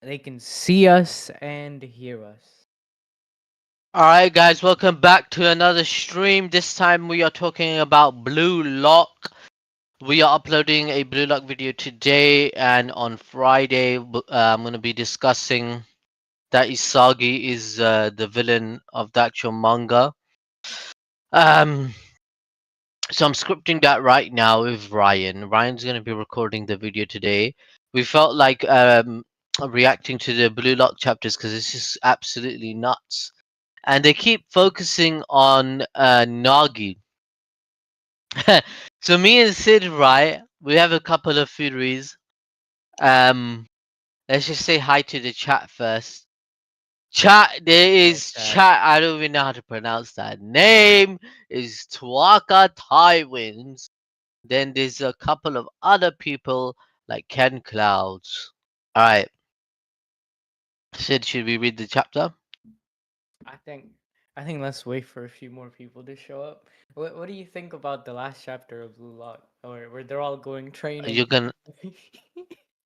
they can see us and hear us. Alright, guys, welcome back to another stream. This time we are talking about Blue Lock. We are uploading a Blue Lock video today, and on Friday, I'm going to be discussing that Isagi is the villain of the actual manga. Um, so I'm scripting that right now with Ryan. Ryan's going to be recording the video today. We felt like reacting to the Blue Lock chapters because it's just absolutely nuts. And they keep focusing on Nagi. So me and Sid, right? We have a couple of theories. Um, let's just say hi to the chat first. Chat, there Hello, is chat. chat. I don't even know how to pronounce that name. Is Tuaka Tywins. Then there's a couple of other people like Ken Clouds. All right, Sid, should we read the chapter? I think I think let's wait for a few more people to show up. What do you think about the last chapter of Blue Lock, where they're all going You training? can.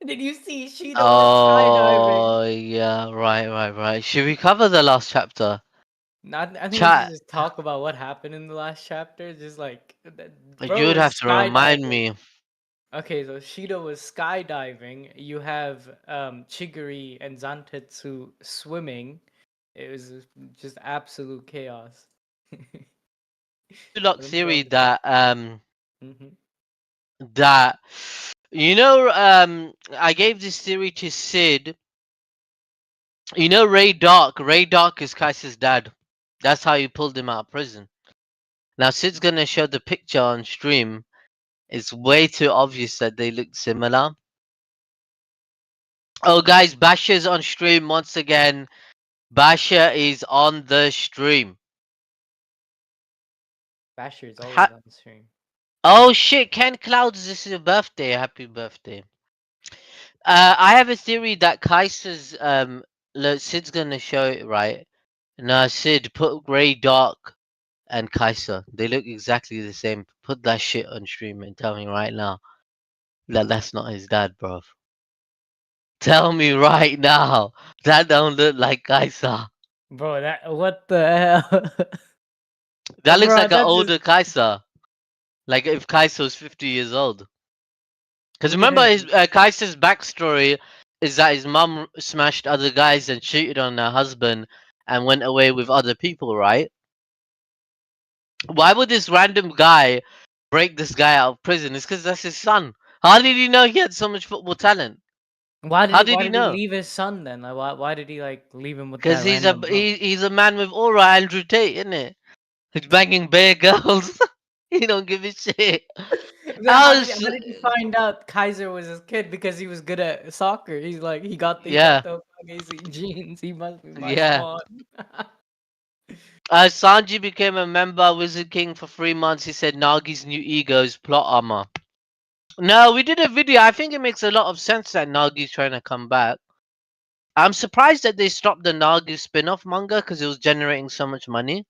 Did you see Shido was skydiving? Oh yeah, right. Should we cover the last chapter? Not, I think we should Chat, just talk about what happened in the last chapter. Just like, you bro would was have to remind skydiving. me. Okay, so Shido was skydiving. You have Chigiri and Zantetsu swimming. It was just absolute chaos. Lock Let me go theory over there. Hmm. that I gave this theory to Sid. Ray Dark. Ray Dark is Kaiser's dad. That's how he pulled him out of prison. Now Sid's gonna show the picture on stream. It's way too obvious that they look similar. Oh guys, Basha's on stream once again. Basha is on the stream. Basher is always Ha- on stream. oh shit, Ken Clouds, this is your birthday. Happy birthday. I have a theory that Kaiser's look, Sid's gonna show it right. No, Sid, put Grey Dark and Kaiser. They look exactly the same. Put that shit on stream and tell me right now that that's not his dad, bro. Tell me right now that don't look like Kaiser. Bro, that what the hell? That looks Bro, like an that just older Kaiser. Like if Kaiser was 50 years old. Because look at remember, his him. Kaiser's backstory is that his mum smashed other guys and cheated on her husband and went away with other people, right? Why would this random guy break this guy out of prison? It's because that's his son. How did he know he had so much football talent? How did Why he did he know? leave his son then? Like why did he like leave him with Because that random bum? he's a man with aura, Andrew Tate, isn't it? He's banging bare girls. He don't give a shit. Then How is how did he find out Kaiser was his kid? Because he was good at soccer. He's like he got yeah the Okage genes. He must be my yeah. spawn. Sanji became a member of Wizard King for 3 months. He said Nagi's new ego is plot armor. No, we did a video. I think it makes a lot of sense that Nagi's trying to come back. I'm surprised that they stopped the Nagi spin-off manga because it was generating so much money.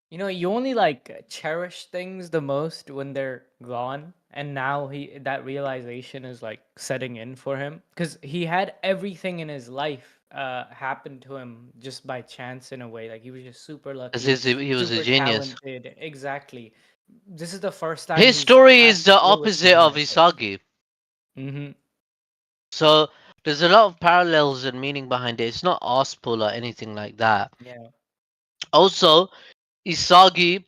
You know, you only like cherish things the most when they're gone, and now that realization is like setting in for him because he had everything in his life happen to him just by chance in a way. Like he was just super lucky, Because he was a super genius. talented. Exactly. This is the first time His he's story had is to the deal with opposite something of like this. Isagi. Mm-hmm. So there's a lot of parallels and meaning behind it. It's not Arspul or anything like that. Yeah. Also, Isagi,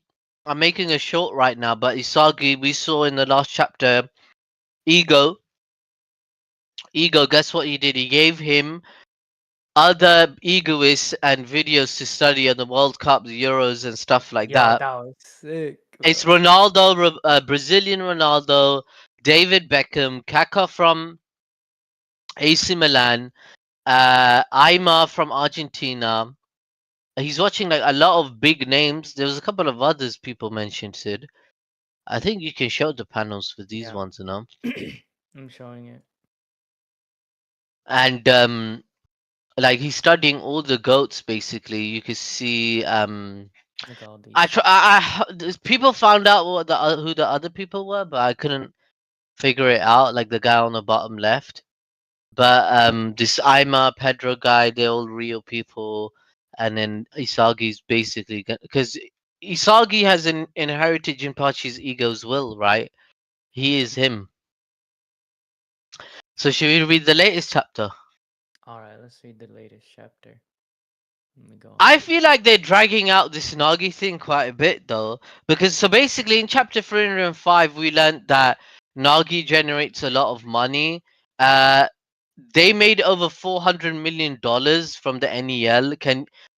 I'm making a short right now, but Isagi, we saw in the last chapter, Ego. Ego, guess what he did? He gave him other egoists and videos to study on the World Cup, the Euros, and stuff like Yo, that. that was sick, It's bro. Ronaldo, Brazilian Ronaldo, David Beckham, Kaká from AC Milan, Aymar from Argentina. He's watching like a lot of big names. There was a couple of others people mentioned, Sid. I think you can show the panels for these Yeah. ones, you know. I'm showing it. And like he's studying all the goats basically. You can see Look at all I these. try. People found out what who the other people were, but I couldn't figure it out. Like the guy on the bottom left. But this Aima, Pedro guy, they're all real people, and then Isagi's basically because Isagi has an inherited Jinpachi's ego as well, right? He is him. So should we read the latest chapter? All right, let's read the latest chapter. Let me go on I this. feel like they're dragging out this Nagi thing quite a bit though, because so basically in chapter 305 we learned that Nagi generates a lot of money. Uh, they made over $400 million from the NEL.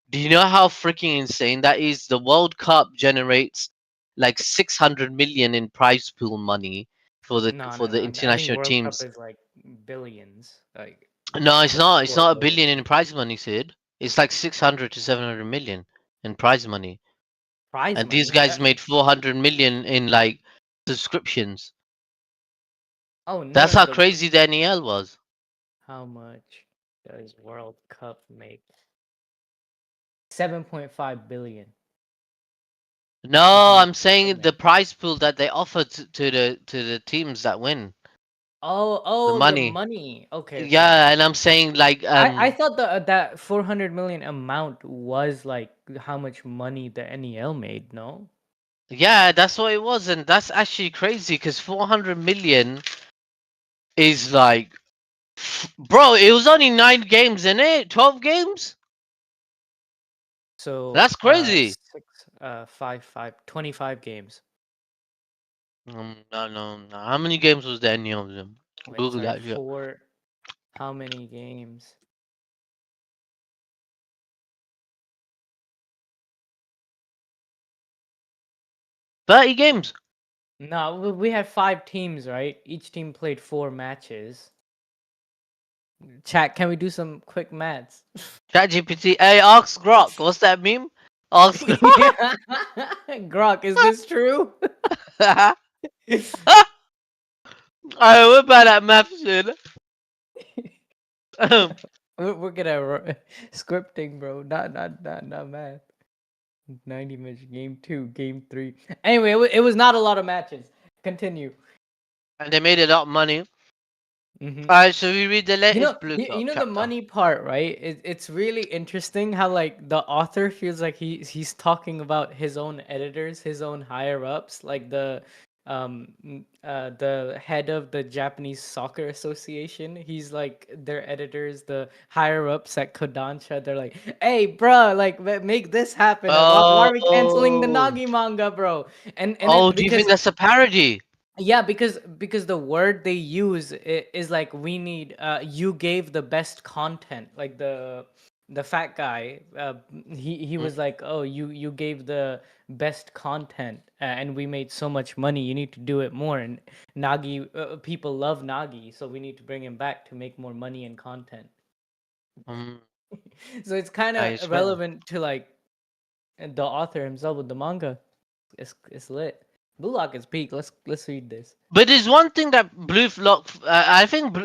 Do you know how freaking insane that is? The World Cup generates like 600 million in prize pool money for the No, for no, the no. I think international World Cup teams. is like billions, like No, it's not. It's 4 not a billion. billion in prize money, Sid. It's like 600 to 700 million in prize money. Prize And these money. guys made 400 million in like subscriptions. Oh no, That's no. how The crazy the NEL was. how much does World Cup make? 7.5 billion is how No, much I'm World Cup saying the make. prize pool that they offer to the teams that win Oh, the oh, the money. money. Okay, okay. Yeah, and I'm saying like I thought that 400 million amount was like how much money the NEL made. No. yeah, that's what it was, and that's actually crazy because 400 million is like, bro, it was only 9 games in it, 12 games. So That's crazy. five, 25 games. No, no, no. How many games was the NEL? Wait, Google sorry, that shit. four. How many games? 30 games. No, we had 5 teams, right? Each team played 4 matches. Chat, can we do some quick maths? ChatGPT. Hey, ask Grok. What's that meme? Ask Grok. Yeah. Grok, is this true? We're bad at math, shit. We're good at scripting, bro. Not math. 90 match game 2, game 3. Anyway, it was not a lot of matches. Continue. And they made a lot of money. Hmm. Alright, so we read the You know, latest Blue you Clock know the chapter. money part, right? It's really interesting how like the author feels like he's talking about his own editors, his own higher ups, like the head of the Japanese Soccer Association. He's like their editors, the higher ups at Kodansha. They're like, "Hey, bro, like make this happen. Why are we canceling the Oh. Nagi manga, bro?" And then Oh, do you think because that's a parody? yeah, because the word they use is like we need you gave the best content, like the fat guy he Mm, was like, oh, you gave the best content and we made so much money, you need to do it more. And Nagi, people love Nagi, so we need to bring him back to make more money and content. mm, So it's kind I of swear. relevant to like the author himself with the manga. It's lit. Blue Lock is peak. Let's read this. But there's one thing that I think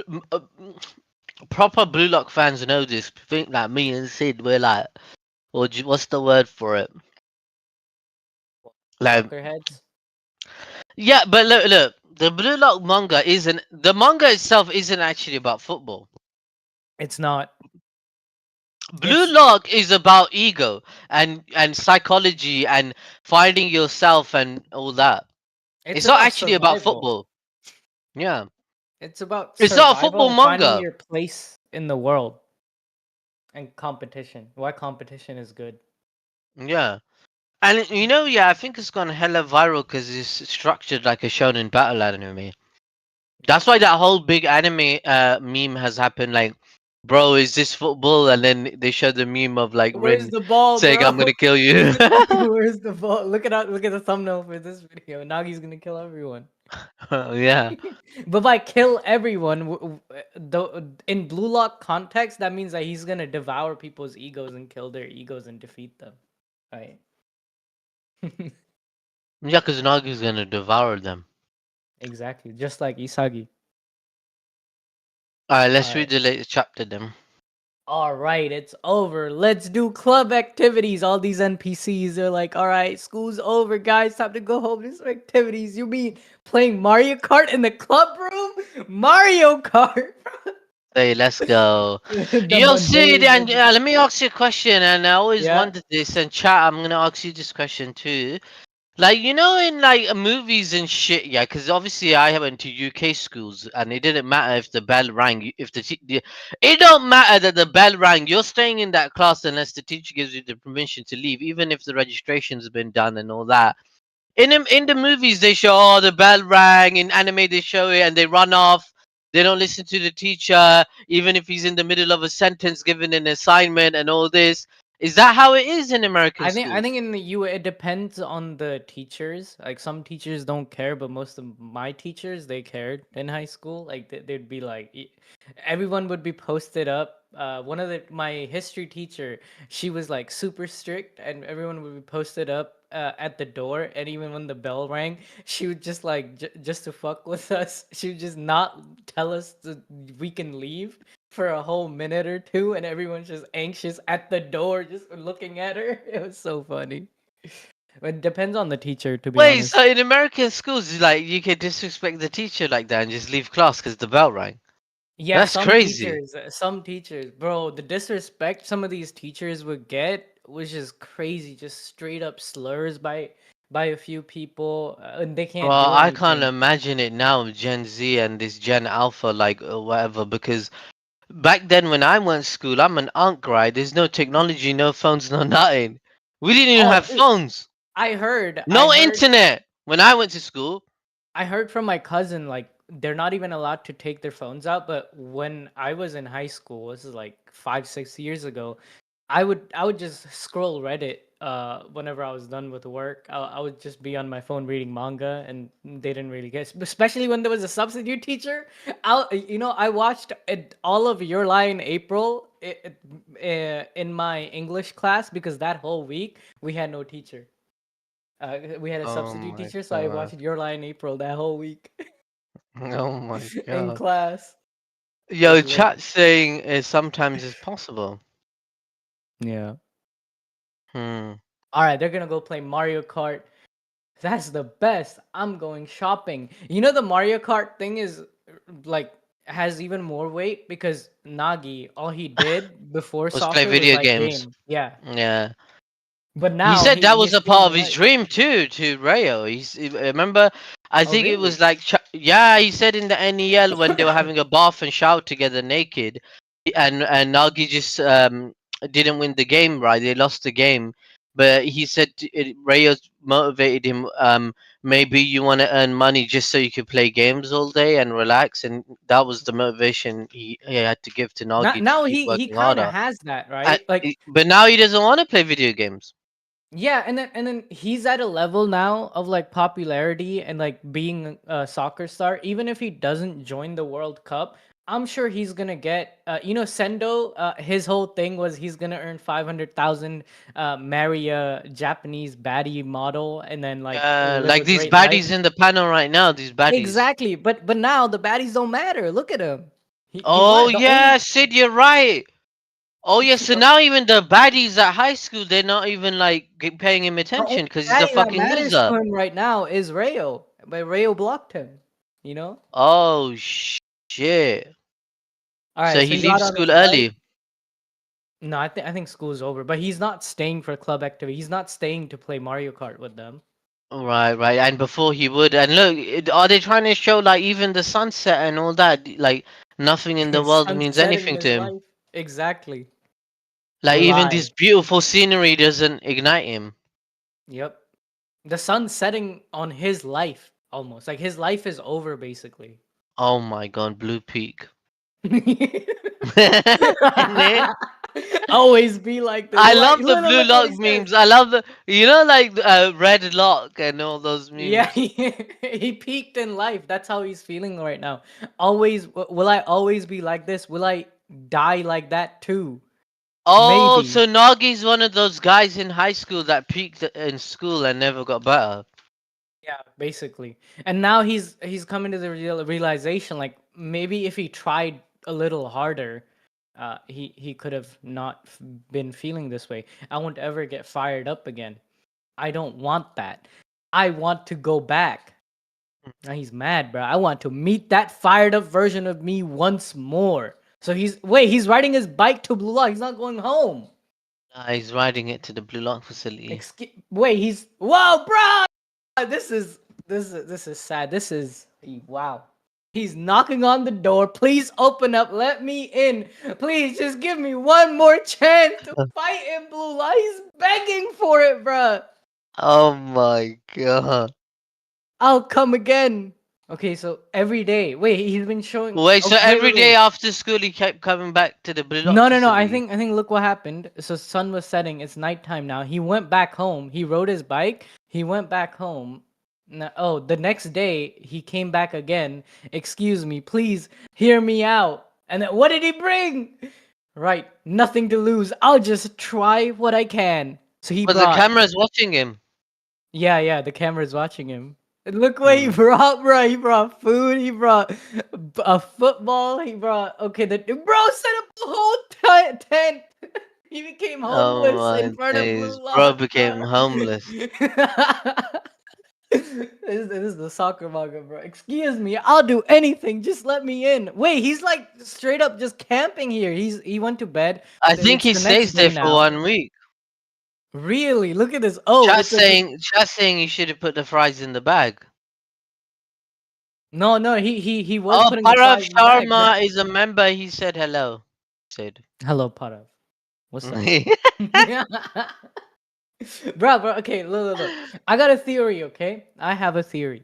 proper Blue Lock fans know this. Think that me and Sid, we're like, what's the word for it? Like, Soccer heads. yeah, but look, the Blue Lock manga isn't, the manga itself isn't actually about football. It's not. Blue It's Lock is about ego and psychology and finding yourself and all that. it's It's not about actually about survival. football. Yeah, It's about it's not a survival football and finding manga. your place in the world and competition. Why competition is good. Yeah, and yeah, I think it's gone hella viral because it's structured like a shonen battle anime. That's why that whole big anime meme has happened. Like, bro, is this football? And then they show the meme of like Where's Rin the ball, saying, "I'm bro? gonna kill you." Where's the ball? Look at the thumbnail for this video. Nagi's gonna kill everyone. Yeah. But by kill everyone, in Blue Lock context, that means that he's gonna devour people's egos and kill their egos and defeat them. Right? Yeah, because Nagi's gonna devour them. Exactly. Just like Isagi. Alright, All let's read right. the latest chapter then. All right, it's over. Let's do club activities. All these NPCs are like, all right, school's over, guys. Time to go home. Do some activities. You mean playing Mario Kart in the club room? Mario Kart. Hey, let's go. The Yo, Sid, mundane and legend. let me ask you a question. And I always Yeah. wondered this, and chat, I'm gonna ask you this question too. Like, you know, in like movies and shit, yeah, because obviously I went to UK schools, and it didn't matter if the bell rang. If it don't matter that the bell rang. You're staying in that class unless the teacher gives you the permission to leave, even if the registration's been done and all that. In the movies they show, oh, the bell rang. In anime they show it and they run off. They don't listen to the teacher even if he's in the middle of a sentence giving an assignment and all this. Is that how it is in American I think schools? in the U it depends on the teachers. Like some teachers don't care, but most of my teachers they cared in high school. Like they'd be like, everyone would be posted up. One of my history teacher, she was like super strict, and everyone would be posted up at the door. And even when the bell rang, she would just like just to fuck with us. She would just not tell us we can leave for a whole minute or two, and everyone's just anxious at the door, just looking at her. It was so funny. But it depends on the teacher, to be Wait, so honest. in American schools, like you can disrespect the teacher like that and just leave class because the bell rang? Yeah, That's crazy. some teachers, bro, the disrespect some of these teachers would get was just crazy, just straight up slurs by a few people, and they can't Well, do I can't anything. imagine it now, Gen Z and this Gen Alpha, like whatever, because back then when I went to school, I'm an unk, right? There's no technology, no phones, no nothing. We didn't even Oh, have phones. I heard, I No heard internet when I went to school. I heard from my cousin, like they're not even allowed to take their phones out. But when I was in high school, this is like 5, 6 years ago, I would just scroll Reddit whenever I was done with work. I would just be on my phone reading manga, and they didn't really get. Especially when there was a substitute teacher. I watched all of Your Lie in April in my English class because that whole week we had no teacher. We had a Oh substitute my teacher, so I god. watched Your Lie in April that whole week Oh my in god. class. It Yo, was lit. chat saying sometimes it's possible. Yeah. Hmm. All right, they're gonna go play Mario Kart. That's the best. I'm going shopping. You know the Mario Kart thing is like has even more weight because Nagi, all he did before Let's play soccer was video like games. game. Yeah. Yeah. But He now said he that was he's a part feeling of his life. dream too, to Rayo. Remember, I Oh think it really? was like, yeah, he said in the NEL when they were having a bath and shower together naked, and Nagi just didn't win the game, right? They lost the game, but he said Rayo motivated him. Maybe you want to earn money just so you could play games all day and relax, and that was the motivation he had to give to Now, Nagi to now keep he working kind of harder. has that, right? Like But now he doesn't want to play video games. yeah, and then he's at a level now of like popularity and like being a soccer star. Even if he doesn't join the World Cup, I'm sure he's gonna get. Sendo. His whole thing was he's gonna earn 500,000, marry a Japanese baddie model, and then like live Like a these great life. baddies in the panel right now, these baddies. Exactly, but now the baddies don't matter. Look at him. He Oh won the only. yeah, Sid, you're right. Oh yeah, so now even the baddies at high school, they're not even like paying him The only attention because he's a baddie that fucking matters loser. to him right now is Rayo, but Rayo blocked him. You know. Oh shit. All right, So so he he got leaves on his school bike. early. No, I think school's over, but he's not staying for club activity. He's not staying to play Mario Kart with them. Right, right. And before he would, and look, are they trying to show like even the sunset and all that? Like nothing in the His world son's means setting in anything to his him. life. Exactly. Like Will even I? this beautiful scenery doesn't ignite him. Yep. The sun's setting on his life almost. Like his life is over basically. Oh my god, Blue Peak. In it. Always be like this. I Like, love the look, blue look what lock he says. memes. I love the, like red lock and all those Yeah, memes. he peaked in life. That's how he's feeling right now. Always, will I always be like this? Will I die like that too? Oh, Maybe. so Nagi's one of those guys in high school that peaked in school and never got better. Yeah, basically. And now he's coming to the realization like maybe if he tried a little harder, he could have not been feeling this way. I won't ever get fired up again. I don't want that. I want to go back. Now he's mad, bro. I want to meet that fired up version of me once more. So he's riding his bike to Blue Lock. He's not going home. He's riding it to the Blue Lock facility. Wait, he's whoa, bro. This is sad. This is wow. He's knocking on the door. Please open up. Let me in. Please just give me one more chance to fight in Blue Light. He's begging for it, bruh. Oh my god. I'll come again. Okay, so every day. Wait, he's been showing. Wait, Oh, so wait, every wait, day wait. after school he kept coming back to the Blue Lock No, no, no. I facility? think I think look what happened. So sun was setting. It's nighttime now. He went back home. He rode his bike. He went back home. Oh, the next day he came back again. Excuse me, please hear me out. And then what did he bring? Right, nothing to lose. I'll just try what I can. So he But the brought. camera's watching him. Yeah, yeah. The camera's watching him. And look what he Hmm. brought, bro. He brought food. He brought a football. He brought okay. The bro set up the whole tent. He became Oh homeless in my front of days. Blue Bro Lock, bro. became homeless. This is the soccer manga, bro. Excuse me, I'll do anything. Just let me in. Wait, he's like straight up just camping here. He went to bed. I think It's he the next stays there day for now. 1 week. Really? Look at this. Oh, Chat it's a saying you should have put the fries in the bag. no, no. He was Oh, putting the Parav fries in the bag, but Sharma is a member. He said hello. Said. hello, Parav. What's up? Bro, okay, look. I got a theory, okay? I have a theory.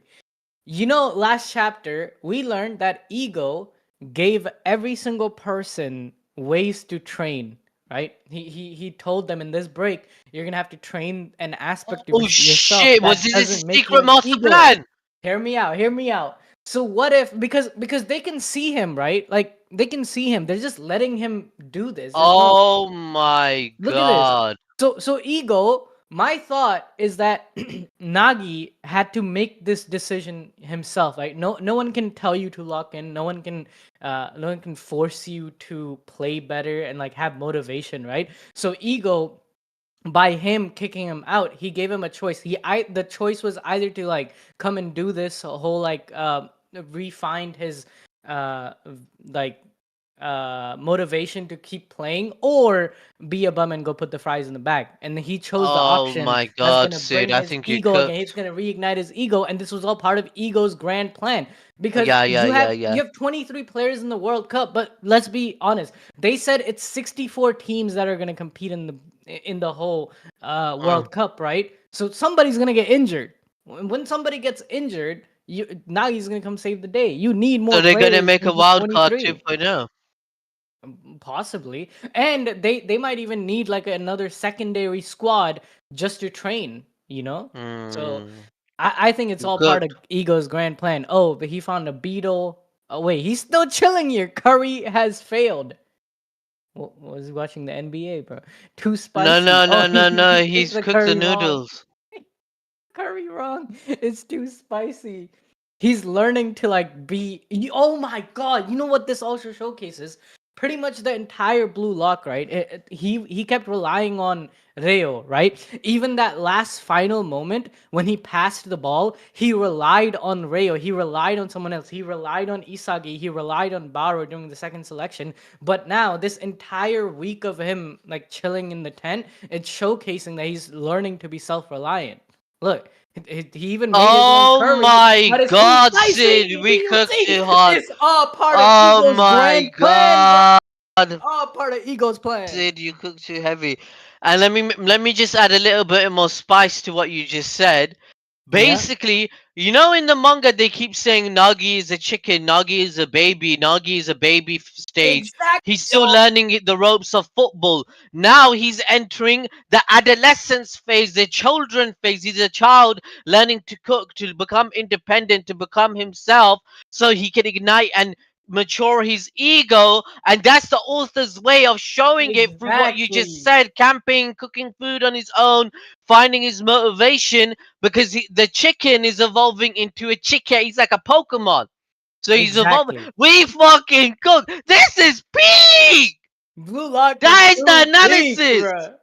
You know, last chapter, we learned that Ego gave every single person ways to train, right? He told them in this break, you're gonna have to train an aspect of Oh yourself shit! Was that this a doesn't make you secret an master ego. plan? Hear me out, hear me out. So what if because they can see him, right? Like they can see him. They're just letting him do this. There's no Oh my look at this. god. So ego, my thought is that Nagi had to make this decision himself. Like no one can tell you to lock in. No one can force you to play better and like have motivation, right? So ego by him kicking him out, he gave him a choice. The choice was either to like come and do this whole like refine his uh like motivation to keep playing or be a bum and go put the fries in the bag. And he chose the Oh option my that's god, gonna Sid. bring I his think you ego again. He's cooked. gonna reignite his ego, and this was all part of Ego's grand plan. Because Yeah, yeah, yeah, you yeah. have 23 players in the World Cup, but let's be honest. They said it's 64 teams that are gonna compete in the whole Mm. World Cup, right? So somebody's gonna get injured. When somebody gets injured, now he's gonna come save the day. You need So more they're gonna players make than a just wild card 23. 2.0. Possibly, and they might even need like another secondary squad just to train. So Hmm. I think it's You all part of cooked. Ego's grand plan. Oh, but he found a beetle. Oh wait, he's still chilling here. Curry has failed. What was he watching the NBA, bro? Too No, spicy. no, Oh, no, no, he no. picked He's the cooked the curry wrong. noodles. Curry wrong. It's too spicy. He's learning to like be. Oh my god! You know what this also showcases? Pretty much the entire Blue Lock, right? He kept relying on Reo, right? Even that last final moment when he passed the ball, he relied on Reo. He relied on someone else. He relied on Isagi. He relied on Baro during the second selection. But now this entire week of him like chilling in the tent, it's showcasing that he's learning to be self-reliant. Look, he even made his own Oh curry, my but it's too god, spicy. Sid. Do We you cooked see? you hard. It's all part of Oh Ego's my grand plan, bro. god. All part of Ego's plan. Sid, you cooked too heavy. And let me just add a little bit more spice to what you just said. Yeah, Basically, you know, in the manga they keep saying Nagi is a chicken, Nagi is a baby, Nagi is a baby stage. exactly. He's still Yo. learning the ropes of football. Now he's entering the adolescence phase, the children phase. He's a child learning to cook, to become independent, to become himself, so he can ignite and mature his ego. And that's the author's way of showing it through what you just Exactly. said: camping, cooking food on his own, finding his motivation, because the chicken is evolving into a chicken. He's like a Pokemon. So he's evolving. Exactly. We fucking cook. This is peak. Blue Lock is That is the too big, analysis. bro.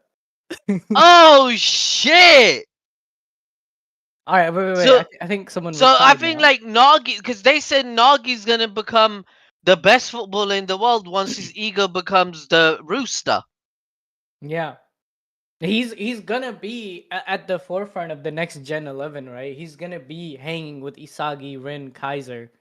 Oh shit. All right, wait. So I think someone so I replied think now. like Nagi, because they said Nagi's gonna become the best footballer in the world once his ego becomes the rooster. Yeah. He's gonna be at the forefront of the next Gen 11, right? He's gonna be hanging with Isagi, Rin, Kaiser.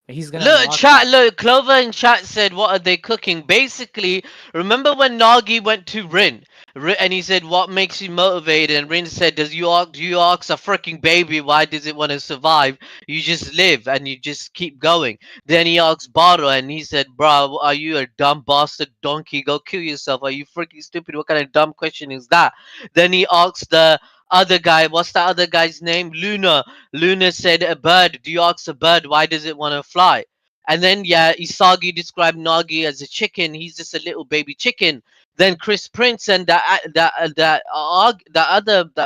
He's gonna Look, unlock chat, that. look, Clover in chat said, what are they cooking? Basically, remember when Nagi went to Rin? And he said, what makes you motivated? And Rin said, do you ask a freaking baby why does it want to survive? You just live and you just keep going. Then he asked Baro and he said, bro, are you a dumb bastard donkey? Go kill yourself. Are you freaking stupid? What kind of dumb question is that? Then he asked the other guy, what's the other guy's name? Luna. Luna said, a bird. Do you ask a bird why does it want to fly? And then yeah, Isagi described Nagi as a chicken. He's just a little baby chicken. Then Chris Prince and that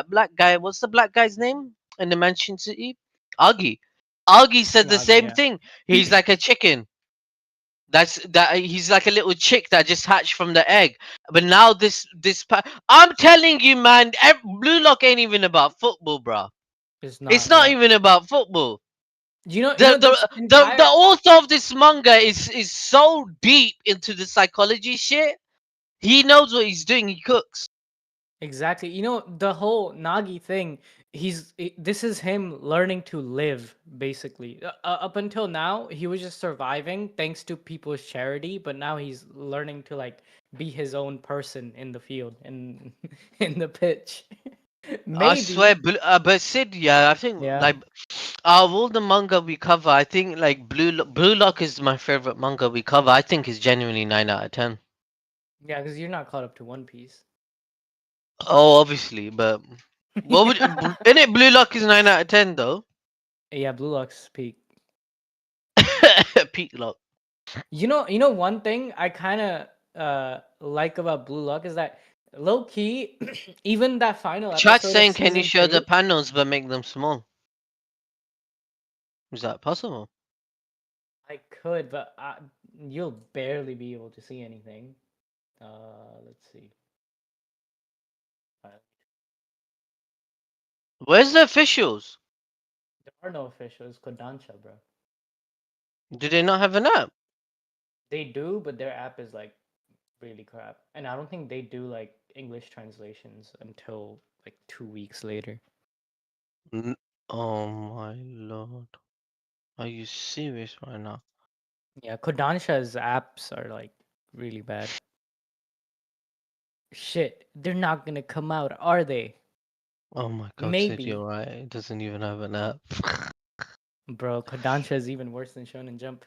black guy. What's the black guy's name in the Mansion City? Agi. Agi said the Nagi, same yeah. thing. He's like a chicken. He's like a little chick that just hatched from the egg. But now I'm telling you, man, Blue Lock ain't even about football, bro. It's It's not, not yeah. even about football. This The entire author of this manga is so deep into the psychology shit. He knows what he's doing. He cooks. exactly. The whole Nagi thing, this is him learning to live, basically. Up until now, he was just surviving thanks to people's charity, but now he's learning to like be his own person in the field and in the pitch. I swear, Maybe. but Sid, yeah, I think Yeah. like out of all the manga we cover, I think like Blue Lock is my favorite manga we cover. I think is genuinely 9 out of 10. Yeah, because you're not caught up to One Piece. Oh, obviously, but what would in it? Blue Lock is 9 out of 10 though. Yeah, Blue Lock's peak. Peak Lock. One thing I kind of like about Blue Lock is that low key, even that final Chat's episode of saying, can you season show the two, panels but make them small? Is that possible? I could, but you'll barely be able to see anything. Let's see. Uh, Where's the officials? There are no officials, Kodansha, bro. Do they not have an app? They do, but their app is like really crap, and I don't think they do like English translations until like 2 weeks later. N- Oh my lord. Are you serious right now? Yeah, Kodansha's apps are like really bad. Shit, they're not gonna come out, are they? Oh my god, Sid, you're Maybe. right. It doesn't even have an app. Bro, Kodansha is even worse than Shonen Jump.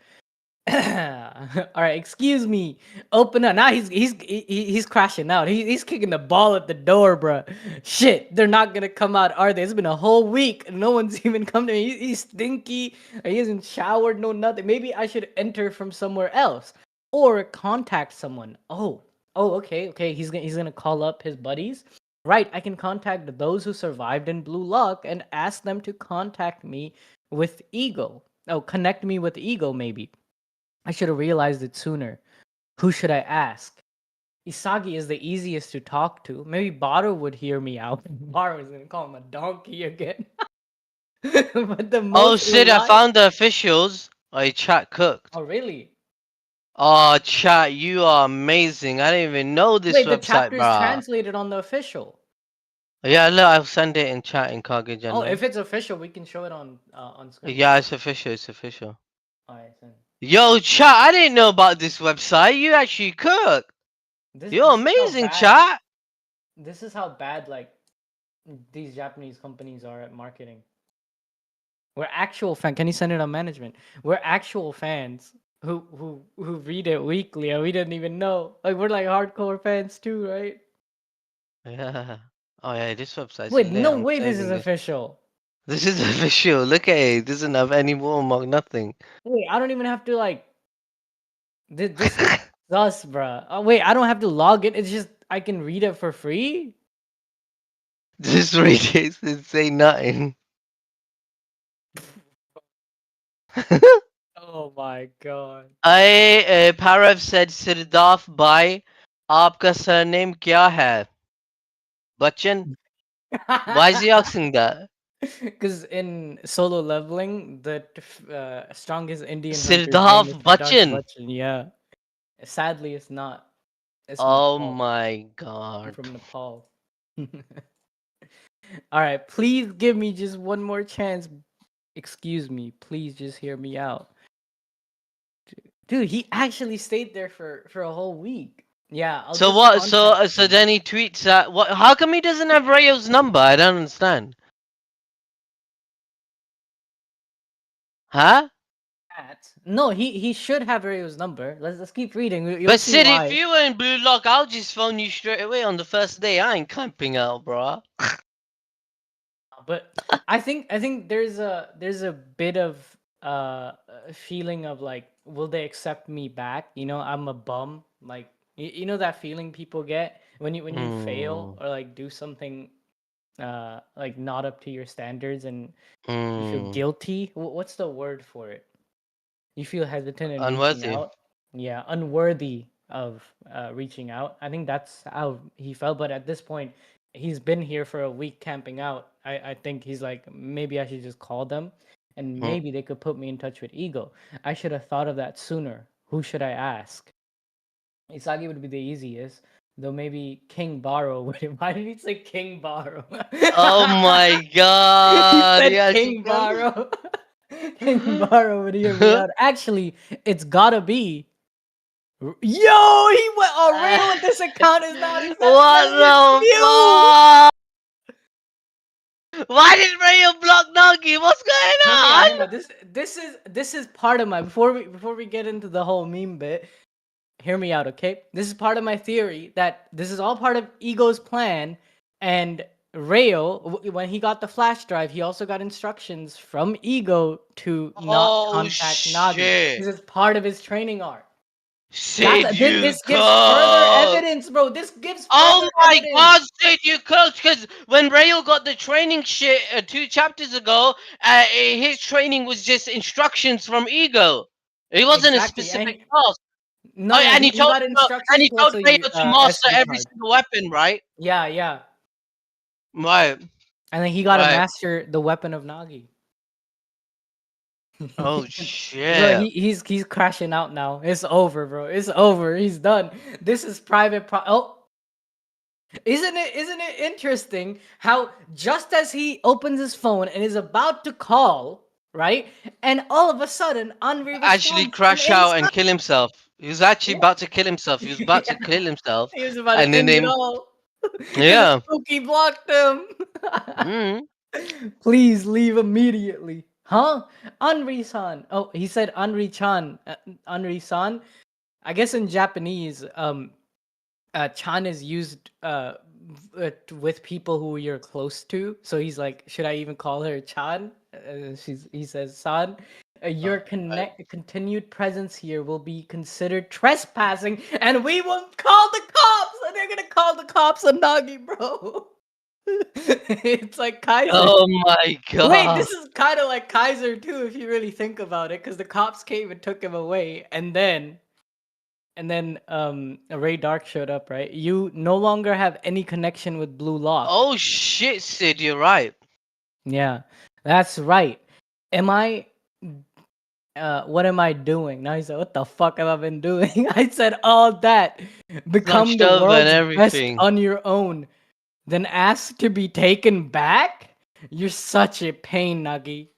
All right, excuse me. Open up. Now he's crashing out. He's kicking the ball at the door, bro. Shit, they're not gonna come out, are they? It's been a whole week and no one's even come to me. He's stinky. He hasn't showered, no nothing. Maybe I should enter from somewhere else or contact someone. Okay. He's gonna call up his buddies. Right, I can contact those who survived in Blue Lock and ask them to contact me with Ego. Oh, connect me with Ego, maybe. I should have realized it sooner. Who should I ask? Isagi is the easiest to talk to. Maybe Baro would hear me out. Baro is gonna call him a donkey again. But the Oh, most Sid, I reliable. found the officials. Oh, your chat cooked. Oh, really? Oh, chat, you are amazing. I didn't even know this Wait, the website, chapter is bruh. translated on the official. Yeah, look, I'll send it in chat in Kage Oh, General. if it's official, we can show it on screen. Yeah, it's official, it's official. Alright, send. Yo, chat, I didn't know about this website. You actually cooked. This You're this is how amazing, bad. chat. This is how bad like these Japanese companies are at marketing. We're actual fan. Can you send it on management? We're actual fans who read it weekly, and we didn't even know. Like we're like hardcore fans too, right? Yeah. Oh yeah, this website's Wait, lit. no I'm way. This is saving this. official. This is official. Look at it. It doesn't have any watermark, nothing. Wait, I don't even have to like. This is us, bruh. Oh, wait, I don't have to log in. It's just I can read it for free. This radiates and say nothing. Oh my god. I Parav said Siddharth bhai, आपका surname क्या है? Bachchan? Why is he asking that? Because in solo leveling, the strongest Indian hunter's name is Siddharth Siddharth Bachchan. Bachchan. Yeah. Sadly, it's not. It's Oh Nepal. my I'm god. from Nepal. All right, please give me just one more chance. Excuse me, please just hear me out. Dude, he actually stayed there for a whole week. Yeah, I'll So just what? So contact so him. then he tweets at what? How come he doesn't have Rayo's number? I don't understand. Huh? No, he should have Rio's number. Let's keep reading. You'll But see Sid, if why. you were in Blue Lock, I'll just phone you straight away on the first day. I ain't camping out, bro. But I think there's a bit of feeling of like, will they accept me back? I'm a bum. Like you know that feeling people get when you fail Hmm. or like do something like not up to your standards and you feel Hmm. guilty. What's the word for it? You feel hesitant in reaching Unworthy. out. Yeah, unworthy of reaching out. I think that's how he felt. But at this point, he's been here for a week camping out. I think he's like, maybe I should just call them and Hmm. maybe they could put me in touch with Ego. I should have thought of that sooner. Who should I ask? Isagi would be the easiest. Though maybe King Baro would. Why did he say King Baro? Oh my He god. said Yeah, she King can. Baro. King Baro would hear me out. Actually, it's gotta be. Yo, he went on real with this account is not his What million the views. fuck? Why did Rayo block Nagi? What's going Hear me out. on? Hear me out. This is part of my before we get into the whole meme bit. Hear me out, okay? This is part of my theory that this is all part of Ego's plan. And Rayo, when he got the flash drive, he also got instructions from Ego to not Oh contact Nagi. shit. This is part of his training arc. Sid, you This gives further cook. evidence, bro. This gives Oh further my evidence. god, Sid, you cooked. Because when Rayo got the training shit 2 chapters ago, his training was just instructions from Ego. It wasn't a Exactly. specific task. Oh, No, and he, he he told got and instructions he to told also Rayo use to master SD every card. single weapon, right? Yeah, yeah. Right, And then he got to right. master the weapon of Nagi. Oh Bro, shit. he's crashing out now. It's over, bro. It's over. He's done. This is private oh, isn't it interesting how just as he opens his phone and is about to call, right? And all of a sudden Henri Actually responds from crash out and inside. kill himself. He was actually Yeah. about to kill himself. He was about to kill himself, He was about and to then end it they, all. Because the yeah. spooky blocked him. Mm. Please leave immediately. Huh? Anri-san. Oh, he said Anri-chan. Anri-san. I guess in Japanese, chan is used with people who you're close to. So he's like, should I even call her chan? He says san. Your Right. continued presence here will be considered trespassing, and we will call the cops. And they're gonna call the cops on Nagi, bro. It's like Kaiser. Oh my Wait, god. this is kind of like Kaiser too, if you really think about it, because the cops came and took him away, and then Ray Dark showed up, right? You no longer have any connection with Blue Lock. Oh shit, Sid, you're right. Yeah, that's right. Am I? What am I doing? Now he said, "What the fuck have I been doing?" I said, "All that. Become Slunched the over and world's best everything. on your own, then ask to be taken back. You're such a pain, Nagi."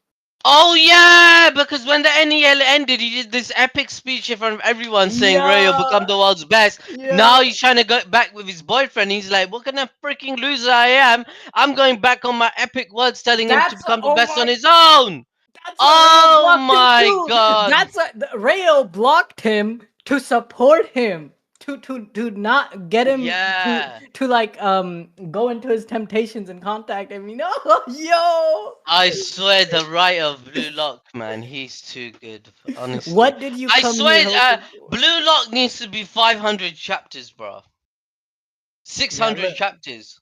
Oh yeah, because when the NEL ended, he did this epic speech in front of everyone saying Ray will Yeah, become the world's best. yeah. Now he's trying to go back with his boyfriend. He's like, what kind of freaking loser I am? I'm going back on my epic words telling him to That's become the oh best on my. his own. That's why Rayo Oh blocked him my too. god. Rayo blocked him to support him, to not get him Yeah. to like go into his temptations and contact him. Yo. I swear the writer of Blue Lock, man, he's too good. Honestly, What did you I come here swear, hoping for? Blue Lock needs to be 500 chapters, bro. Yeah, 600 look. chapters.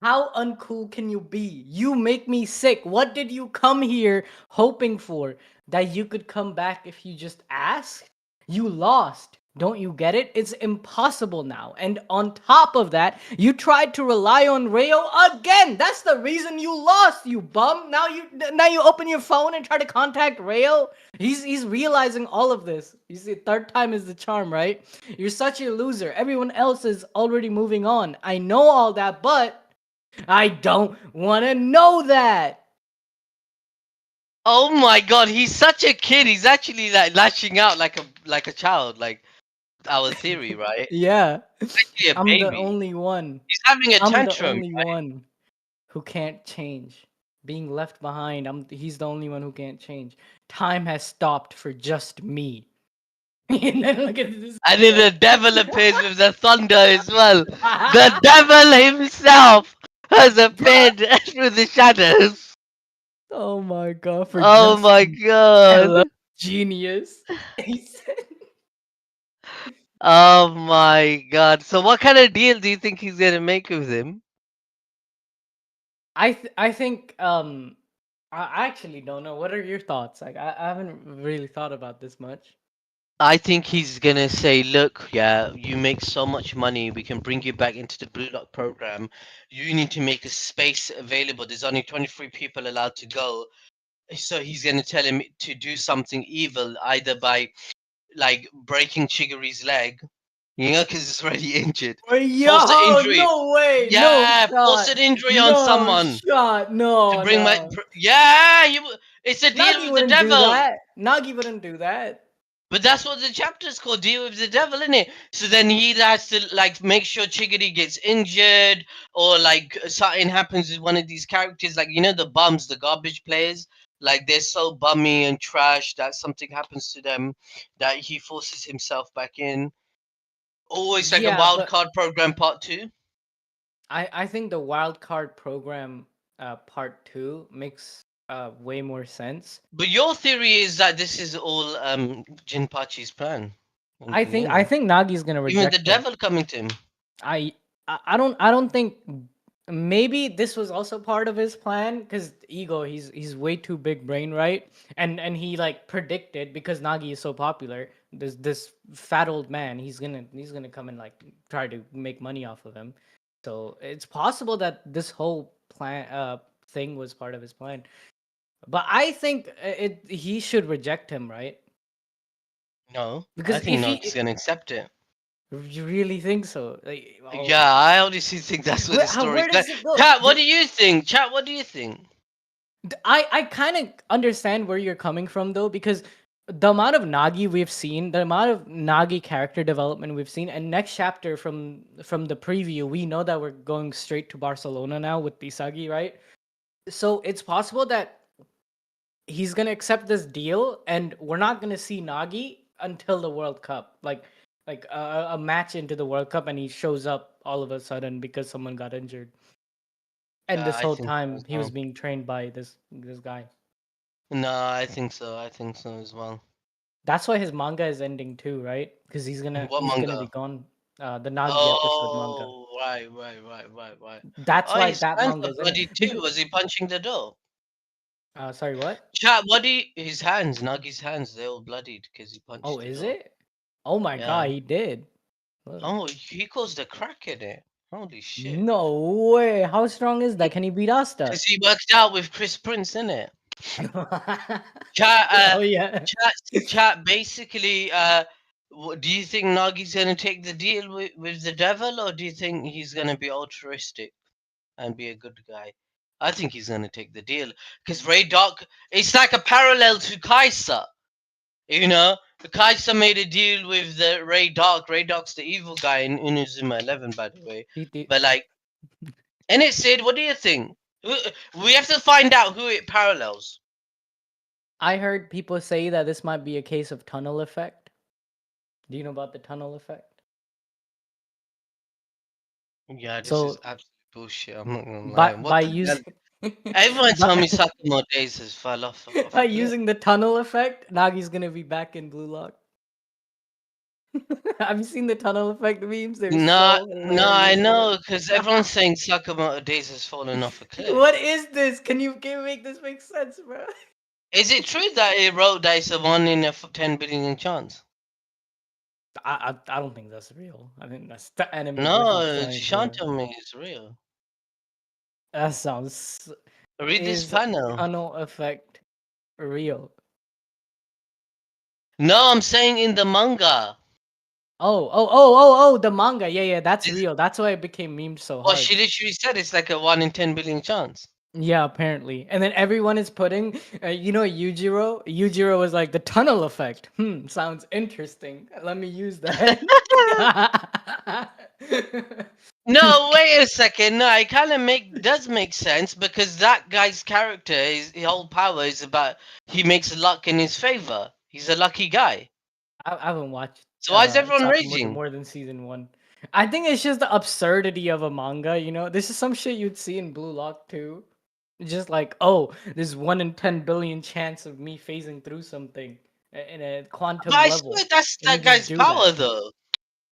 How uncool can you be? You make me sick. What did you come here hoping for? That you could come back if you just asked? You lost. Don't you get it? It's impossible now. And on top of that, you tried to rely on Rayo again. That's the reason you lost, you bum. Now you open your phone and try to contact Rayo. He's realizing all of this. You see, third time is the charm, right? You're such a loser. Everyone else is already moving on. I know all that, but I don't want to know that. Oh my god, he's such a kid. He's actually like lashing out like a child, like our theory, right? Yeah. Actually a I'm the baby. only one. He's having a I'm the tantrum, only right? one who can't change. Being left behind, he's the only one who can't change. Time has stopped for just me. And then look at this And then the devil appears with the thunder as well. The guy. devil himself has appeared through the shadows. Oh my god, for Oh just my me. Hello, god. genius. He said, Oh my god. So what kind of deal do you think he's gonna make with him? I think I actually don't know. What are your thoughts? Like I haven't really thought about this much. I think he's gonna say, look, yeah, you make so much money, we can bring you back into the Blue Lock program. You need to make a space available. There's only 23 people allowed to go. So he's gonna tell him to do something evil, either by like breaking Chiguri's leg, you know, because it's already injured. Oh, Force an yo, injury. no way, no Yeah, force shot, an injury on no someone shot, to no, bring my. no. Yeah, it's a deal Nagi with the wouldn't do devil. that. Nagi wouldn't do that. But that's what the chapter's called, deal with the devil, isn't it? So then he has to like make sure Chiggity gets injured, or like something happens with one of these characters, like you know the bums, the garbage players, like they're so bummy and trash that something happens to them that he forces himself back in. Always like a Yeah, wild but card program part two. I think the wild card program part two makes way more sense. But your theory is that this is all Jinpachi's plan in the I beginning. think Nagi's gonna Even the reject him. devil coming to him. I I don't think maybe this was also part of his plan because ego he's way too big brain, right? And he like predicted because Nagi is so popular, this fat old man, he's gonna come and like try to make money off of him. So it's possible that this whole plan thing was part of his plan. But I think it he should reject him, right? No, I Because think if Noak's he gonna accept it. you really think so, like, oh, Yeah, I honestly think that's what the story's where going. does it go? Chat, what do you think? Chat, what do you think? I kind of understand where you're coming from though, because the amount of Nagi we've seen, the amount of Nagi character development we've seen, and next chapter from the preview, we know that we're going straight to Barcelona now with Isagi, right? So it's possible that he's gonna accept this deal, and we're not gonna see Nagi until the World Cup, like a match into the World Cup, and he shows up all of a sudden because someone got injured, and Yeah, this I whole think so as time he was well. being trained by this guy. No, I think so. I think so as well. That's why his manga is ending too, right? Because he's gonna What he's gonna be manga? gone. The Nagi episode manga. Oh, right. That's Oh, why his that hands manga are is ending. bloody too. Was he punching the door? Sorry, what? Chat, what do you, his hands, Nagi's hands, they're all bloodied because he Oh, punched the is door. it? Oh my Yeah. god, he did. Look. Oh, he caused a crack in it. Holy shit. No way. How strong is that? Can he beat Asta? Because he worked out with Chris Prince, innit? Chat, Oh yeah. chat. Basically, do you think Nagi's gonna take the deal with the devil, or do you think he's gonna be altruistic and be a good guy? I think he's gonna take the deal because Ray Doc. It's like a parallel to Kaiser. You know, Kaiser made a deal with the Ray Doc. Ray Doc's the evil guy in Inazuma 11, by the way. But like, and it said, what do you think? We have to find out who it parallels. I heard people say that this might be a case of tunnel effect. Do you know about the tunnel effect? Yeah, this is So absolute bullshit. I'm not gonna lie. by What by the hell? using Everyone tell me by, Sakamo Days has fell off by a cliff. using the tunnel effect, Nagi's gonna be back in Blue Lock. Have you seen the tunnel effect memes? They're No, so no, I hilarious, bro. know, because everyone's saying Sakamoto Days has fallen off a cliff. What is this? Can you make this make sense, bro? Is it true that it wrote that it's a 1 in a 10 billion chance? I don't think that's real. I think that's the enemy Griffin No, flying for. Shantomi is real. That sounds Read this is panel. tunnel effect real? No, I'm saying in the manga. The manga. Yeah, yeah, that's This, real. That's why it became memed so what hard. she literally said, it's like a 1 in 10 billion chance. Yeah, apparently. And then everyone is putting, Yujiro. Yujiro was like the tunnel effect. Sounds interesting. Let me use that. No, wait a second. No, it kind of does make sense because that guy's character, his whole power is about he makes luck in his favor. He's a lucky guy. I haven't watched So why is everyone Sakamoto raging? more than season one. I think it's just the absurdity of a manga. This is some shit you'd see in Blue Lock too. Just like, oh, there's 1 in 10 billion chance of me phasing through something in a But quantum I level, swear that's and you that just guy's do that. power though,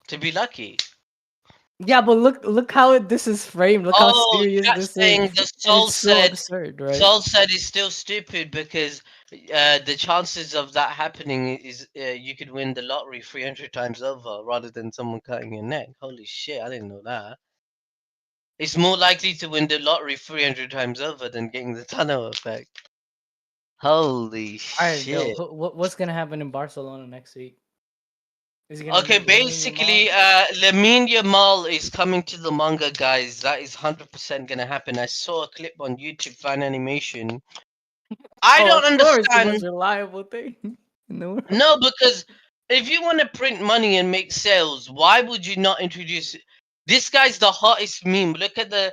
to be lucky. Yeah, but look how this is framed. Look how Oh, serious you're not this is, saying the and soul it's so said absurd, right? Soul said is still stupid because the chances of that happening is you could win the lottery 300 times over rather than someone cutting your neck. Holy shit, I didn't know that. It's more likely to win the lottery 300 times over than getting the tunnel effect. Holy All right, Bill. shit. What's gonna happen in Barcelona next week? Is he gonna Okay, meet Lamine Yamal? basically, Lamine Yamal is coming to the manga, guys. That is 100% gonna happen. I saw a clip on YouTube fan animation. I Oh, don't of course, the understand. most reliable thing in the world. No, because if you want to print money and make sales, why would you not introduce this guy's the hottest meme. Look at the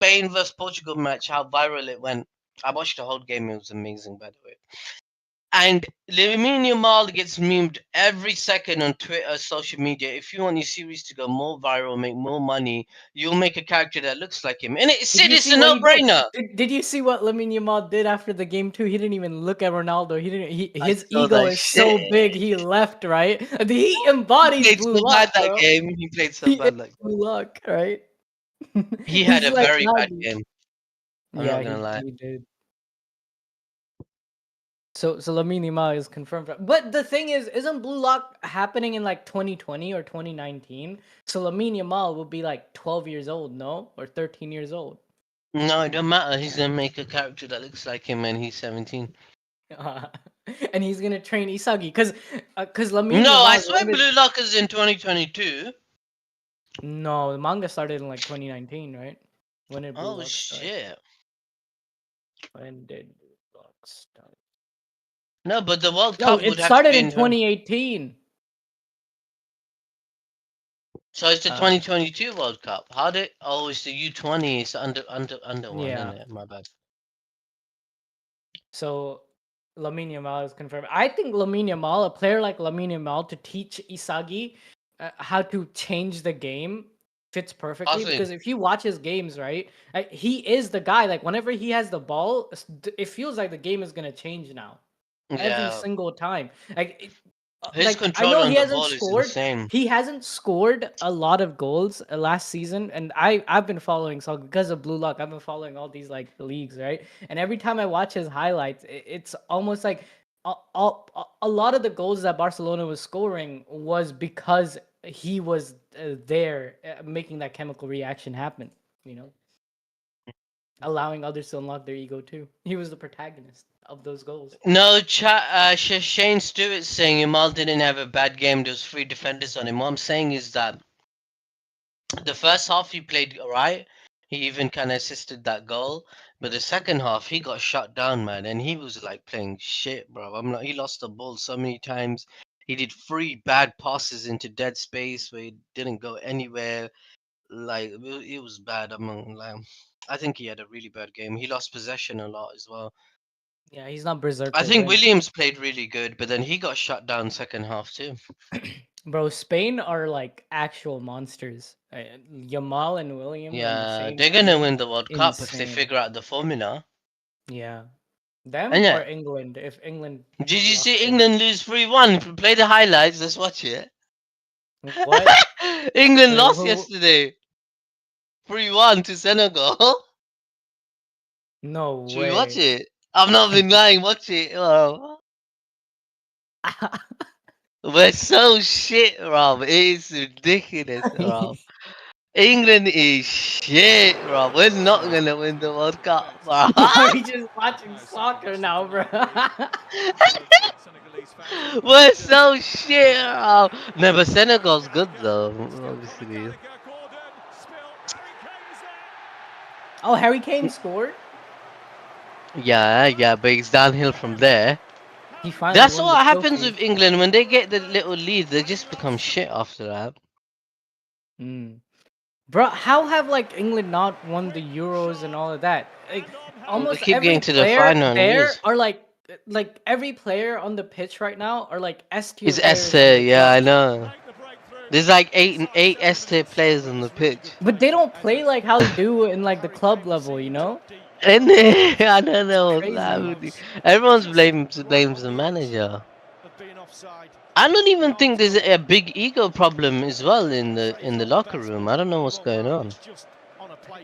Spain versus Portugal match, how viral it went. I watched the whole game, it was amazing by the way. And Lamine Yamal gets memed every second on Twitter, social media. If you want your series to go more viral, make more money, you'll make a character that looks like him. And Did you it's see a what he did? no-brainer. Did you see what Lamine Yamal did after the game too? He didn't even look at Ronaldo. He didn't. I His saw ego that is so shit. big. He left, right. He He embodies played Blue so Lock, bad that bro. game. He played so He is bad that Blue Lock, right? he had He's a like very bad Nagi. game. I'm Yeah, not gonna lie. he did. So Lamine Yamal is confirmed. But the thing is, isn't Blue Lock happening in like 2020 or 2019? So Lamine Yamal will be like 12 years old, no, or 13 years old. No, it don't matter. He's gonna make a character that looks like him when he's 17. And he's gonna train Isagi because Lamine No, I Yamal is swear limited. Blue Lock is in 2022. No, the manga started in like 2019, right? When did Blue Oh Lock start? shit. When did Blue Lock start? No, but the World No, Cup would it have to started be in in. 2018. So it's the Uh, 2022 World Cup. How did? Oh, it's the U20. It's under one, isn't yeah. it? My bad. So Lamine Yamal is confirmed. I think Lamine Yamal, a player like Lamine Yamal, to teach Isagi how to change the game fits I perfectly think. because if you watch his games, right, he is the guy. Like whenever he has the ball, it feels like the game is gonna change now every Yeah, single time. his I control know on he the hasn't ball is scored. insane. He hasn't scored a lot of goals last season, and I've been following, so because of Blue Lock, I've been following all these like leagues, right? And every time I watch his highlights, it's almost like a lot of the goals that Barcelona was scoring was because he was there making that chemical reaction happen. You know, allowing others to unlock their ego too. He was the protagonist of those goals. No, Shane Stewart saying Yamal didn't have a bad game. There was three defenders on him. What I'm saying is that the first half he played alright. He even kind of assisted that goal. But the second half he got shut down, man, and he was like playing shit, bro. I'm not. He lost the ball so many times. He did three bad passes into dead space where he didn't go anywhere. Like it was bad. Like, I think he had a really bad game. He lost possession a lot as well. Yeah, he's not I berserker think win. Williams played really good, but then he got shut down second half too. Bro, Spain are like actual monsters. Yamal and Williams on the Yeah, same they're gonna team, win the World Cup if they insane. figure out the formula. Yeah, them And or yeah, England. If England did you locks see in, England lose 3-1? If you play the highlights, let's watch it. what? England Wait, lost who? yesterday 3-1 to Senegal. No Should we watch way. it? I've not been lying, watch it. Oh. We're so shit, Rob. It is ridiculous, Rob. England is shit, Rob. We're not gonna win the World Cup, bro. Are you just watching soccer now, bro? We're so shit, Rob. No, but Senegal's good though, obviously. Oh, Harry Kane scored. Yeah, yeah, but it's downhill from there. He finally That's won the what happens trophy. with England when they get the little lead. They just become shit after that. Mm. Bro, how have like England not won the Euros and all of that? Like They almost keep every getting to the player final and there lose. are like every player on the pitch right now are like S tier It's players in Esther, their yeah, I clubs. know. There's like eight Esther players on the pitch. But they don't play like how they do in like the club level, you know? And I don't It's know what's crazy. happening. Everyone's blames the manager. I don't even think there's a big ego problem as well in the locker room. I don't know what's going on.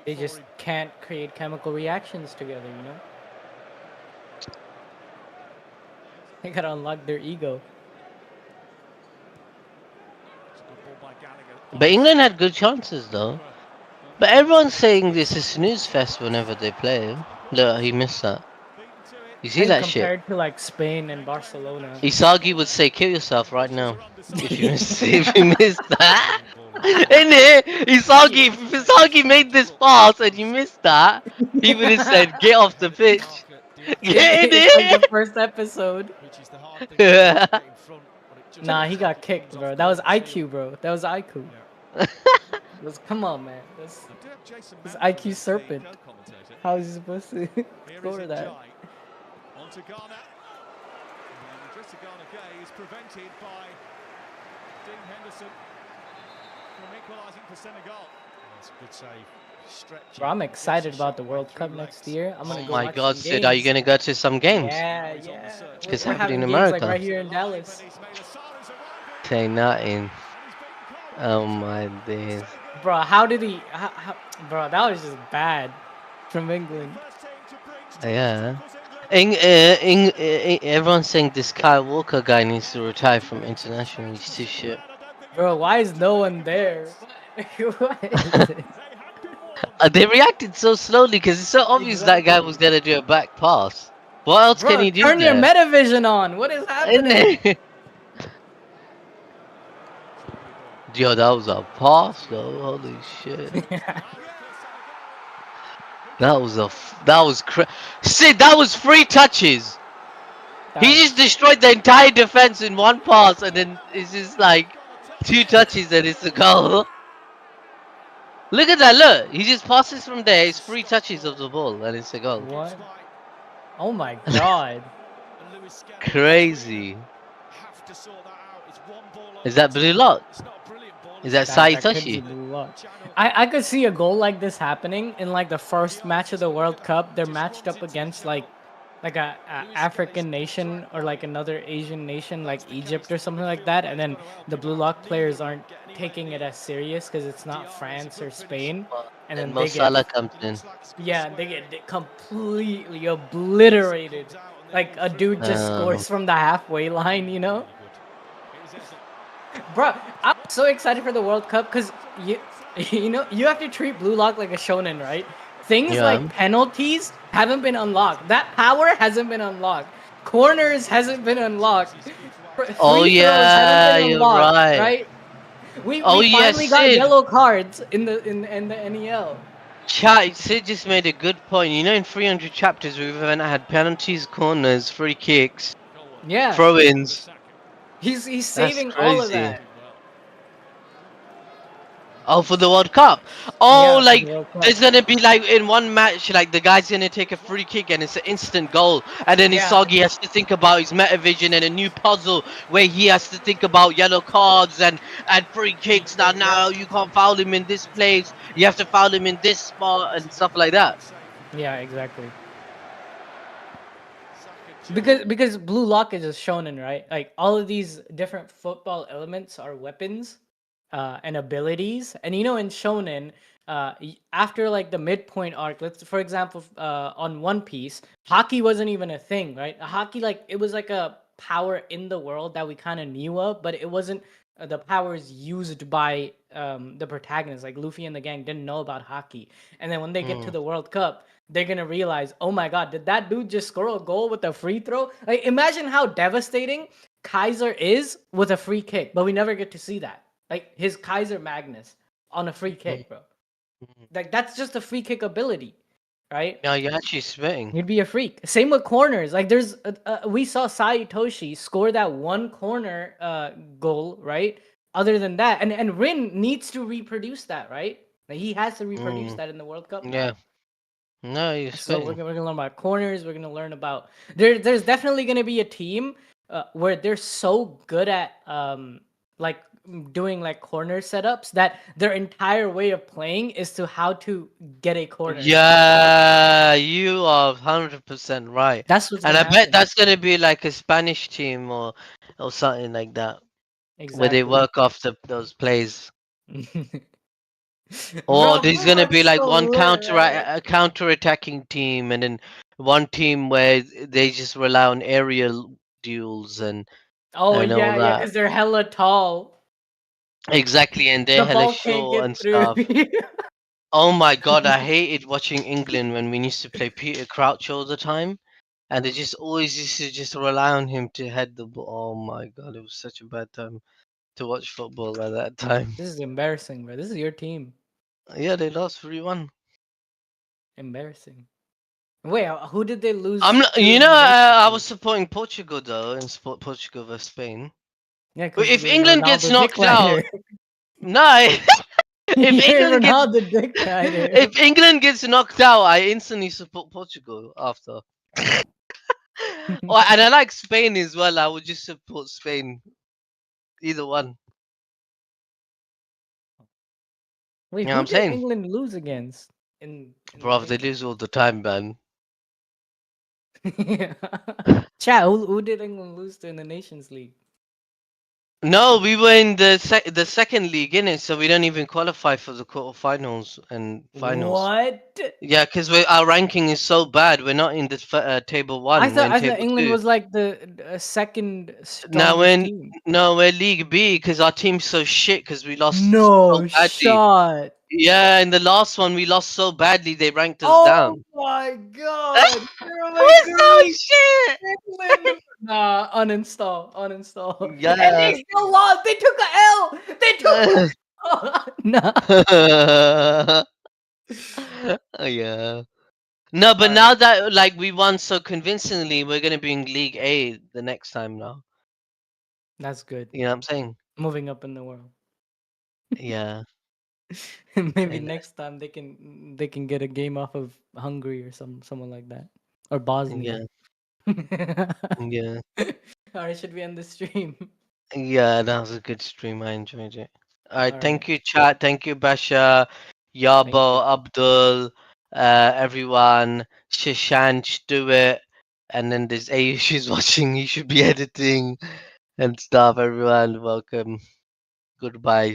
They just can't create chemical reactions together, you know? They gotta unlock their ego. But England had good chances though. But everyone's saying this is snooze fest whenever they play. Look, he missed that. You I see think that shit? compared to like Spain and Barcelona. Isagi would say, "Kill yourself right now if you miss if you miss that." In it, Isagi, if Isagi made this pass and you missed that, he would have said, "Get off the pitch." Get in It's like the it. first episode. Yeah. Nah, he got kicked, bro. That was IQ, bro. That was IQ. Come on, man. That's IQ serpent. How is he supposed to score that? Bro, I'm excited about the World Cup next year. I'm gonna Oh go my watch God, some Sid, are you games. gonna go to some games? Yeah, yeah. It's We're happening having in games like America. right here in Dallas. Say nothing. Oh my days. Bro, how did he? Bro, that was just bad from England. Yeah. Everyone's saying this Kyle Walker guy needs to retire from international. He's too shit. Bro, why is no one there? What is this? They reacted so slowly because it's so obvious that guy was Exactly. gonna do a back pass. What else can Bro, he do turn your there? metavision on. What is happening? Yo, that was a pass though. Holy shit. That was Sid, that was 3 touches. That He was just destroyed the entire defense in one pass, and then it's just like 2 touches and it's a goal. Look at that! Look, he just passes from there. It's 3 touches of the ball, and it's a goal. what? Oh my god. Crazy. Is that blue lock? Is that That could be Saitoshi? blue luck. I could see a goal like this happening in like the first match of the World Cup. They're matched up against like a African nation or like another Asian nation like Egypt or something like that, and then the blue lock players aren't taking it as serious because it's not France or Spain, and And then Mo Salah comes in. they get completely obliterated. Like a dude just Um, scores from the halfway line, you know? Bro, I'm so excited for the World Cup because you you know you have to treat Blue Lock like a shonen, right? Things like yeah. penalties haven't been unlocked. That power hasn't been unlocked. Corners hasn't been unlocked. Oh Free throws haven't been yeah, you're unlocked, right. right? Oh We yes, finally got Sid. yellow cards in the NEL. Chat, Sid just made a good point. You know, in 300 chapters, we've had penalties, corners, free kicks, Yeah, throw-ins. he's That's saving all of crazy. that. Oh, for the World Cup. Oh, Yeah, for the like World Cup. there's gonna be like in one match, like the guy's gonna take a free kick and it's an instant goal, and then Yeah, Isagi has to think about his meta vision and a new puzzle where he has to think about yellow cards and free kicks. Now you can't foul him in this place. You have to foul him in this spot and stuff like that. yeah, exactly. Because Blue Lock is a shonen, right? Like all of these different football elements are weapons and abilities. And you know, in shonen, after like the midpoint arc, let's for example, on One Piece, hockey wasn't even a thing, right? Hockey, like it was like a power in the world that we kind of knew of, but it wasn't the powers used by the protagonist. Like Luffy and the gang didn't know about hockey, and then when they get to Mm, the World Cup, they're gonna realize, oh my god, did that dude just score a goal with a free throw? Like, imagine how devastating Kaiser is with a free kick, but we never get to see that. Like his Kaiser Magnus on a free mm, kick, bro. mm. Like that's just a free kick ability, right? Now you're actually spitting. You'd be a freak. Same with corners. Like there's, we saw Saitoshi score that one corner goal, right? Other than that, and Rin needs to reproduce that, right? Like he has to reproduce Mm, that in the World Cup now. yeah. No, you're So we're spitting. gonna, we're gonna learn about corners. We're gonna learn about there's definitely gonna be a team where they're so good at like doing like corner setups that their entire way of playing is to how to get a corner. Yeah, you are 100% right. That's what's And gonna I bet happen. that's gonna be like a Spanish team or something like that, where they Exactly. work off those plays. Or Bro, there's gonna that's be like so one lit, right? counter attacking team, and then one team where they just rely on aerial duels Oh and all yeah, yeah, that. because they're hella tall. Exactly, and they're The hella ball can't short get and through. stuff. Oh my god, I hated watching England when we used to play Peter Crouch all the time, and they just always used to just rely on him to head the ball. Oh my god, it was such a bad time to watch football at that time. This is embarrassing, bro. This is your team. Yeah, they lost 3-1. Embarrassing. Wait, who did they I'm lose not, to you in know, the Nations I League? was supporting Portugal though, and support Portugal versus Spain. Yeah, But because if you're England gets Ronaldo Dick knocked out, Rider. no, if You're England gets Ronaldo Dick Rider. if England gets knocked out, I instantly support Portugal after. Oh, and I like Spain as well. I would just support Spain, either one. Wait, You know what who I'm did saying? England lose against in the Bro, they Nations lose all the time, man. League? Chat, who did England lose to in the Nations League? No, we were in the second league, in it, so we don't even qualify for the quarterfinals and finals. What? Yeah, because our ranking is so bad. We're not in the table one. We're in I thought table England two. was like the second Now strongest we're team. no, we're League B because our team's so shit because we lost so No badly. shot. Yeah, in the last one we lost so badly they ranked us Oh down. my god. You're like, We're so shit. England. Nah, uninstall, uninstall. And Yeah. they still lost. They took a L. They took a L. Nah. Yeah. No, but All right. now that like we won so convincingly, we're gonna be in League A the next time now. That's good. You know what I'm saying? Moving up in the world. Yeah. Maybe And next time they can get a game off of Hungary or someone like that. Or yeah, Bosnia. All yeah, right, should we end the stream? yeah. That was a good stream. I enjoyed it. All right, All right. thank you, chat. Thank you, Basha, Thank you. Yabo, Abdul, everyone. Shishanch, do it. And then there's Ayush watching. He should be editing and stuff. Everyone, welcome. Goodbye.